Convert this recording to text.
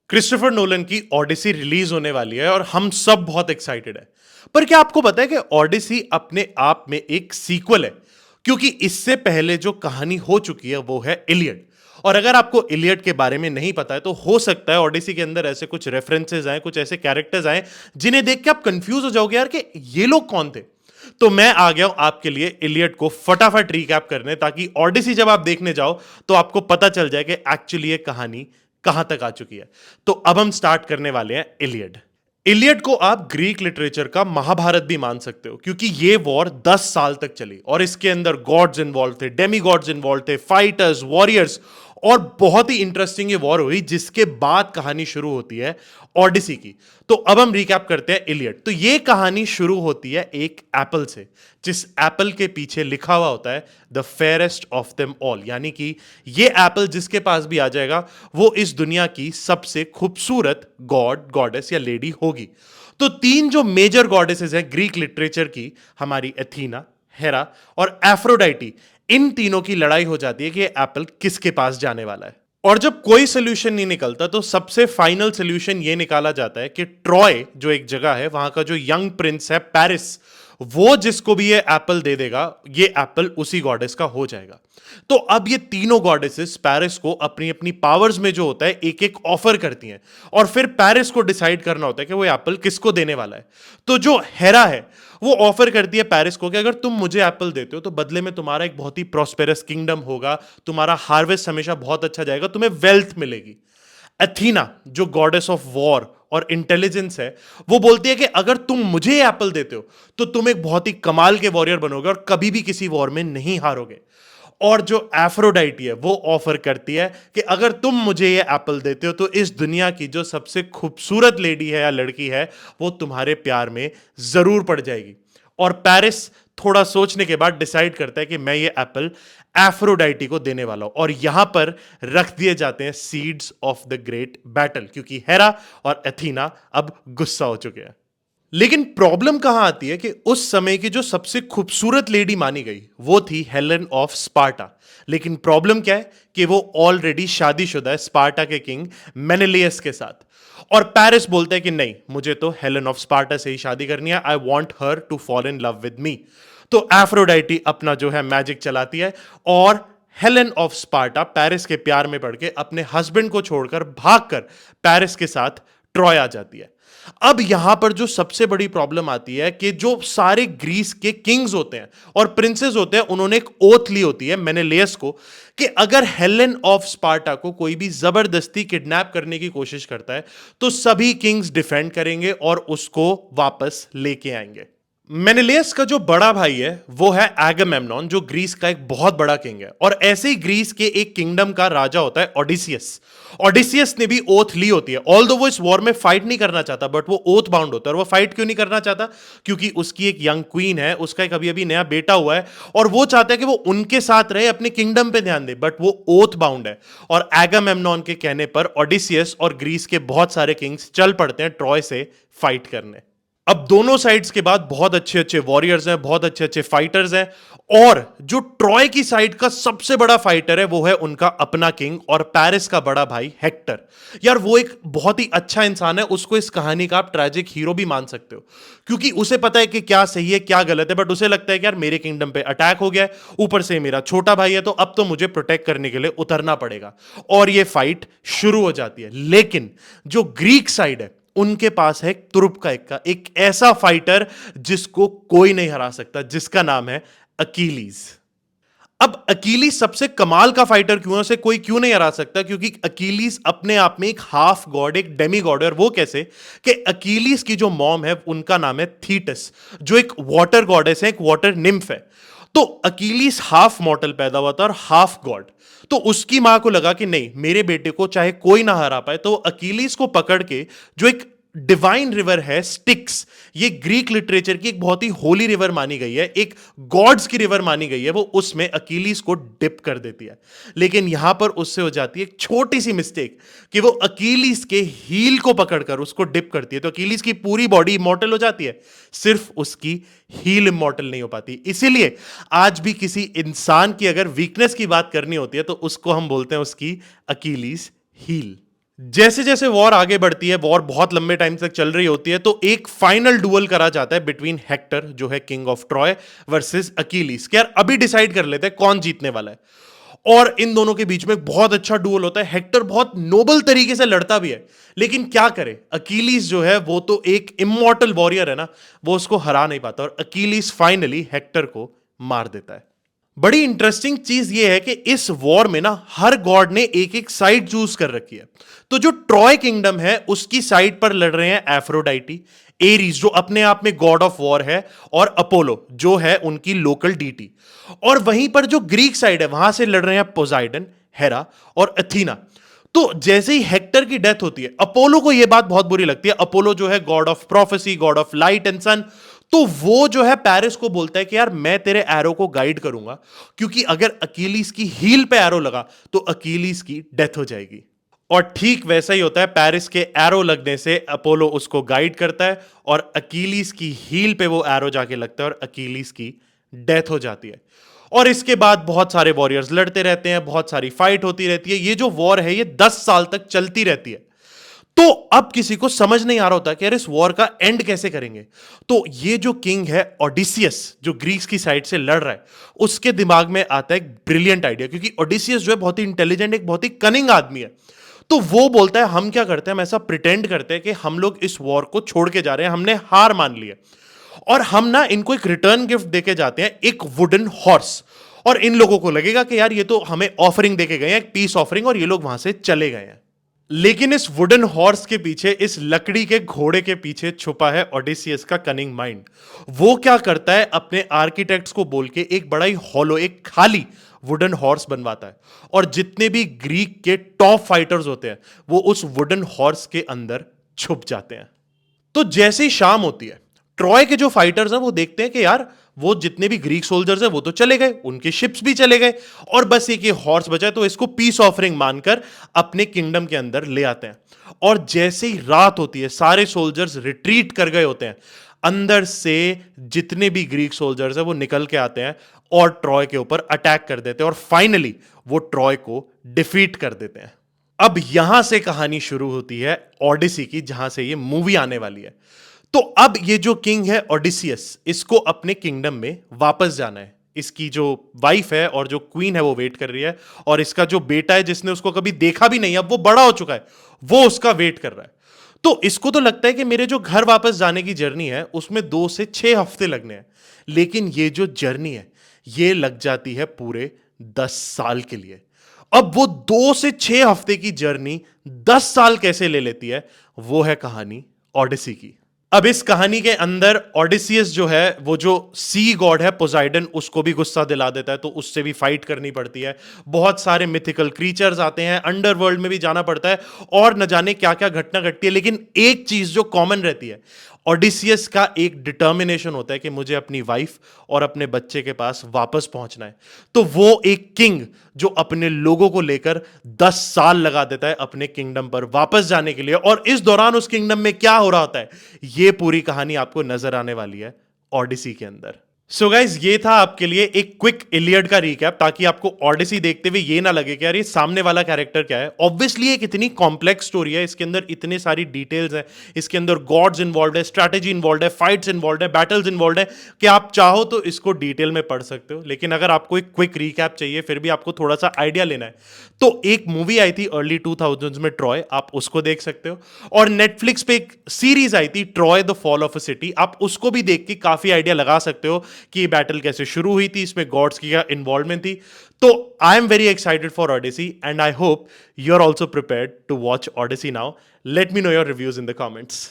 Christopher Nolan की Odyssey release होने वाली है और हम सब बहुत एक्साइटेड है। पर क्या आपको पता है कि ऑडिसी अपने आप में एक सीक्वल है? क्योंकि इससे पहले जो कहानी हो चुकी है वो है इलियड। और अगर आपको इलियड के बारे में नहीं पता है तो हो सकता है ऑडिसी के अंदर ऐसे कुछ रेफरेंसेस आए, कुछ ऐसे कैरेक्टर्स आए जिन्हें देख के आप कंफ्यूज हो जाओगे यार कि ये लोग कौन थे। तो मैं आ गया हूं आपके लिए इलियड को फटाफट रिकैप करने, ताकि ऑडिसी जब आप देखने जाओ तो आपको पता चल जाए कि एक्चुअली ये कहानी कहां तक आ चुकी है। तो अब हम स्टार्ट करने वाले हैं इलियड। इलियड को आप ग्रीक लिटरेचर का महाभारत भी मान सकते हो, क्योंकि ये वॉर 10 साल तक चली और इसके अंदर गॉड्स इन्वॉल्व थे, डेमी गॉड्स इन्वॉल्व थे, फाइटर्स, वॉरियर्स, और बहुत ही इंटरेस्टिंग ये वॉर हुई जिसके बाद कहानी शुरू होती है ऑडिसी की। तो अब हम रिकैप करते हैं इलियड। तो ये कहानी शुरू होती है एक एप्पल से, जिस एप्पल के पीछे लिखा हुआ होता है the fairest of them all, यानी कि ये एप्पल जिसके पास भी आ जाएगा वो इस दुनिया की सबसे खूबसूरत गॉड, गॉडेस या लेडी होगी। तो तीन जो मेजर गॉडेसेस हैं ग्रीक लिटरेचर की, हमारी एथीना, हेरा और एफ्रोडाइटी, इन तीनों की लड़ाई हो जाती है कि ये एप्पल किसके पास जाने वाला है। और जब कोई सोल्यूशन नहीं निकलता तो सबसे फाइनल सोल्यूशन ये निकाला जाता है कि ट्रॉय जो एक जगह है, वहां का जो यंग प्रिंस है पैरिस, वो जिसको भी ये एप्पल दे देगा ये एप्पल उसी गॉडेस का हो जाएगा। तो अब ये तीनों गॉडेसेस पैरिस को अपनी अपनी पावर्स में जो होता है एक एक ऑफर करती हैं, और फिर पैरिस को डिसाइड करना होता है कि वो एप्पल किसको देने वाला है। तो जो हेरा है वो ऑफर करती है पैरिस को कि अगर तुम मुझे एप्पल देते हो तो बदले में तुम्हारा एक बहुत ही प्रॉस्पेरस किंगडम होगा, तुम्हारा हार्वेस्ट हमेशा बहुत अच्छा जाएगा, तुम्हें वेल्थ मिलेगी। अथीना जो गॉडेस ऑफ वॉर और इंटेलिजेंस है, वो बोलती है कि अगर तुम मुझे एप्पल देते हो तो तुम एक बहुत ही कमाल के वॉरियर बनोगे और कभी भी किसी वॉर में नहीं हारोगे। और जो एफ्रोडाइटी है वो ऑफर करती है कि अगर तुम मुझे ये एप्पल देते हो तो इस दुनिया की जो सबसे खूबसूरत लेडी है या लड़की है वो तुम्हारे प्यार में जरूर पड़ जाएगी। और पेरिस थोड़ा सोचने के बाद डिसाइड करता है कि मैं ये एप्पल एफ्रोडाइटी को देने वाला हूं, और यहां पर रख दिए जाते हैं seeds of the great battle, क्योंकि हेरा और एथीना अब गुस्सा हो चुके हैं। लेकिन प्रॉब्लम कहां आती है कि उस समय की जो सबसे खूबसूरत लेडी मानी गई वो थी हेलेन ऑफ स्पार्टा। लेकिन प्रॉब्लम क्या है कि वो ऑलरेडी शादीशुदा है स्पार्टा के किंग मेनेलियस के साथ। और पेरिस बोलता है कि नहीं, मुझे तो हेलेन ऑफ स्पार्टा से ही शादी करनी है, I want her to fall in love with me. तो एफ्रोडाइटी अपना जो है मैजिक चलाती है और हेलेन ऑफ स्पार्टा पेरिस के प्यार में पड़ के अपने हस्बैंड को छोड़कर भागकर पेरिस के साथ ट्रॉय आ जाती है। अब यहां पर जो सबसे बड़ी प्रॉब्लम आती है कि जो सारे ग्रीस के किंग्स होते हैं और प्रिंसेस होते हैं, उन्होंने एक ओथ ली होती है मेनेलियस को कि अगर हेलेन ऑफ स्पार्टा को कोई भी जबरदस्ती किडनैप करने की कोशिश करता है तो सभी किंग्स डिफेंड करेंगे और उसको वापस लेके आएंगे। मेनेलियस का जो बड़ा भाई है वो है एगामेम्नॉन, जो ग्रीस का एक बहुत बड़ा किंग है, और ऐसे ही ग्रीस के एक किंगडम का राजा होता है ओडिसियस। ओडिसियस ने भी ओथ ली होती है, ऑल्दो वो इस वॉर में फाइट नहीं करना चाहता, बट वो ओथ बाउंड होता है। और वो फाइट क्यों नहीं करना चाहता? क्योंकि उसकी एक यंग क्वीन है, उसका एक अभी अभी नया बेटा हुआ है, और वो चाहता है कि वो उनके साथ रहे, अपने किंगडम पे ध्यान दे, बट वो ओथ बाउंड है। और एगामेम्नॉन के कहने पर ओडिसियस और ग्रीस के बहुत सारे किंग्स चल पड़ते हैं ट्रॉय से फाइट करने। अब दोनों साइड्स के बाद बहुत अच्छे अच्छे वॉरियर्स हैं, बहुत अच्छे अच्छे फाइटर्स हैं, और जो ट्रॉय की साइड का सबसे बड़ा फाइटर है वो है उनका अपना किंग और पेरिस का बड़ा भाई हेक्टर। यार वो एक बहुत ही अच्छा इंसान है, उसको इस कहानी का आप ट्रैजिक हीरो भी मान सकते हो, क्योंकि उसे पता है कि क्या सही है क्या गलत है, बट उसे लगता है कि यार मेरे किंगडम पे अटैक हो गया है, ऊपर से मेरा छोटा भाई है, तो अब तो मुझे प्रोटेक्ट करने के लिए उतरना पड़ेगा। और ये फाइट शुरू हो जाती है। लेकिन जो ग्रीक साइड है उनके पास है तुरुप का एक ऐसा फाइटर जिसको कोई नहीं हरा सकता, जिसका नाम है अकीलीज। अब अकीलीस सबसे कमाल का फाइटर क्यों है, उसे कोई क्यों नहीं हरा सकता? क्योंकि अकीलीस अपने आप में एक हाफ गॉड, एक डेमी गॉड है। और वो कैसे कि अकीलीस की जो मॉम है उनका नाम है थीटस, जो एक वाटर गॉडेस है, एक वाटर निम्फ है। तो अकीलीस हाफ मॉर्टल पैदा हुआ था और हाफ गॉड। तो उसकी मां को लगा कि नहीं, मेरे बेटे को चाहे कोई ना हरा पाए, तो अकीलीस को पकड़ के जो एक डिवाइन रिवर है स्टिक्स, ये ग्रीक लिटरेचर की एक बहुत ही होली रिवर मानी गई है, एक गॉड्स की रिवर मानी गई है, वो उसमें अकीलीस को डिप कर देती है। लेकिन यहां पर उससे हो जाती है एक छोटी सी मिस्टेक कि वो अकीलीस के हील को पकड़कर उसको डिप करती है, तो अकीलीस की पूरी बॉडी इमॉर्टल हो जाती है, सिर्फ उसकी हील इमॉर्टल नहीं हो पाती। इसीलिए आज भी किसी इंसान की अगर वीकनेस की बात करनी होती है तो उसको हम बोलते हैं उसकी अकीलीस हील। जैसे जैसे वॉर आगे बढ़ती है, वॉर बहुत लंबे टाइम तक चल रही होती है, तो एक फाइनल डुअल करा जाता है बिटवीन हेक्टर जो है किंग ऑफ ट्रॉय वर्सेस अकीलीस। कि यार अभी डिसाइड कर लेते हैं कौन जीतने वाला है। और इन दोनों के बीच में बहुत अच्छा डुअल होता है। हेक्टर बहुत नोबल तरीके से लड़ता भी है, लेकिन क्या करे, अकीलीस जो है वो तो एक इमॉर्टल वॉरियर है ना, वो उसको हरा नहीं पाता और अकीलीस फाइनली हेक्टर को मार देता है। बड़ी इंटरेस्टिंग चीज ये है कि इस वॉर में ना हर गॉड ने एक एक साइड चूज कर रखी है। तो जो ट्रॉय किंगडम है उसकी साइड पर लड़ रहे हैं एफ्रोडाइटी, एरीज जो अपने आप में गॉड ऑफ वॉर है, और अपोलो जो है उनकी लोकल डीटी। और वहीं पर जो ग्रीक साइड है वहां से लड़ रहे हैं पोजाइडन, हेरा और अथीना। तो जैसे ही हेक्टर की डेथ होती है, अपोलो को यह बात बहुत बुरी लगती है। अपोलो जो है god of prophecy, god of light and sun, तो वो जो है पेरिस को बोलता है कि यार मैं तेरे एरो को गाइड करूंगा, क्योंकि अगर अकीलीस की हील पे एरो लगा तो अकीलीस की डेथ हो जाएगी। और ठीक वैसा ही होता है, पेरिस के एरो लगने से अपोलो उसको गाइड करता है और अकीलीस की हील पे वो एरो जाके लगता है और अकीलीस की डेथ हो जाती है। और इसके बाद बहुत सारे वॉरियर्स लड़ते रहते हैं, बहुत सारी फाइट होती रहती है। ये जो वॉर है ये 10 साल तक चलती रहती है। तो अब किसी को समझ नहीं आ रहा होता कि यार इस वॉर का एंड कैसे करेंगे। तो ये जो किंग है ओडिसियस जो ग्रीक्स की साइड से लड़ रहा है, उसके दिमाग में आता है एक ब्रिलियंट आइडिया, क्योंकि ओडिसियस जो है बहुत ही इंटेलिजेंट, एक बहुत ही कनिंग आदमी है। तो वो बोलता है हम क्या करते हैं, हम ऐसा प्रिटेंड करते हैं कि हम लोग इस वॉर को छोड़ के जा रहे हैं, हमने हार मान ली है, और हम ना इनको एक रिटर्न गिफ्ट देके जाते हैं, एक वुडन हॉर्स। और इन लोगों को लगेगा कि यार ये तो हमें ऑफरिंग देके गए हैं, एक पीस ऑफरिंग, और ये लोग वहां से चले गए हैं। लेकिन इस वुडन हॉर्स के पीछे, इस लकड़ी के घोड़े के पीछे छुपा है ओडिसियस का कनिंग माइंड। वो क्या करता है, अपने आर्किटेक्ट्स को बोल के एक बड़ा ही हॉलो, एक खाली वुडन हॉर्स बनवाता है, और जितने भी ग्रीक के टॉप फाइटर्स होते हैं वो उस वुडन हॉर्स के अंदर छुप जाते हैं। तो जैसे ही शाम होती है, ट्रॉय के जो फाइटर्स हैं वो देखते हैं कि यार वो जितने भी ग्रीक सोल्जर्स हैं वो तो चले गए, उनके शिप्स भी चले गए, और बस एक ये हॉर्स बचा है, तो इसको पीस ऑफरिंग मानकर अपने किंगडम के अंदर ले आते हैं। और जैसे ही रात होती है, सारे सोल्जर्स रिट्रीट कर गए होते हैं, अंदर से जितने भी ग्रीक सोल्जर्स हैं वो निकल के आते हैं और ट्रॉय के ऊपर अटैक कर देते हैं, और फाइनली वो ट्रॉय को डिफीट कर देते हैं। अब यहां से कहानी शुरू होती है ओडिसी की, जहां से ये मूवी आने वाली है। तो अब ये जो किंग है ओडिसियस, इसको अपने किंगडम में वापस जाना है। इसकी जो वाइफ है और जो क्वीन है वो वेट कर रही है, और इसका जो बेटा है जिसने उसको कभी देखा भी नहीं, अब वो बड़ा हो चुका है, वो उसका वेट कर रहा है। तो इसको तो लगता है कि मेरे जो घर वापस जाने की जर्नी है उसमें 2 से 6 हफ्ते लगने हैं, लेकिन ये जो जर्नी है ये लग जाती है पूरे 10 साल के लिए। अब वो 2 से 6 हफ्ते की जर्नी 10 साल कैसे ले लेती है, वो है कहानी ओडिसी की। अब इस कहानी के अंदर ओडिसियस जो है, वो जो सी गॉड है पोजाइडन, उसको भी गुस्सा दिला देता है, तो उससे भी फाइट करनी पड़ती है। बहुत सारे मिथिकल क्रीचर्स आते हैं, अंडरवर्ल्ड में भी जाना पड़ता है, और न जाने क्या क्या घटना घटती है। लेकिन एक चीज जो कॉमन रहती है, ओडिसियस का एक डिटर्मिनेशन होता है कि मुझे अपनी वाइफ और अपने बच्चे के पास वापस पहुंचना है। तो वो एक किंग जो अपने लोगों को लेकर 10 साल लगा देता है अपने किंगडम पर वापस जाने के लिए, और इस दौरान उस किंगडम में क्या हो रहा होता है, ये पूरी कहानी आपको नजर आने वाली है ओडिसी के अंदर। सो गाइज, ये था आपके लिए एक क्विक इलियड का रिकैप, ताकि आपको ओडिसी देखते हुए ये ना लगे कि यार ये सामने वाला कैरेक्टर क्या है। ऑब्वियसली एक इतनी कॉम्प्लेक्स स्टोरी है, इसके अंदर इतने सारी डिटेल्स हैं, इसके अंदर गॉड्स इन्वॉल्व है, स्ट्रैटेजी इन्वॉल्व है, फाइट्स इन्वॉल्व है, बैटल्स इन्वॉल्व है, कि आप चाहो तो इसको डिटेल में पढ़ सकते हो। लेकिन अगर आपको एक क्विक रिकैप चाहिए, फिर भी आपको थोड़ा सा आइडिया लेना है, तो एक मूवी आई थी अर्ली 2000s में, ट्रॉय, आप उसको देख सकते हो। और नेटफ्लिक्स पे एक सीरीज आई थी Troy the fall of a city, आप उसको भी देख के काफी आइडिया लगा सकते हो कि ये बैटल कैसे शुरू हुई थी, इसमें गॉड्स की क्या इन्वॉल्वमेंट थी। तो I am very excited for Odyssey, and I hope you are also prepared to watch Odyssey now. Let me know your reviews in the comments.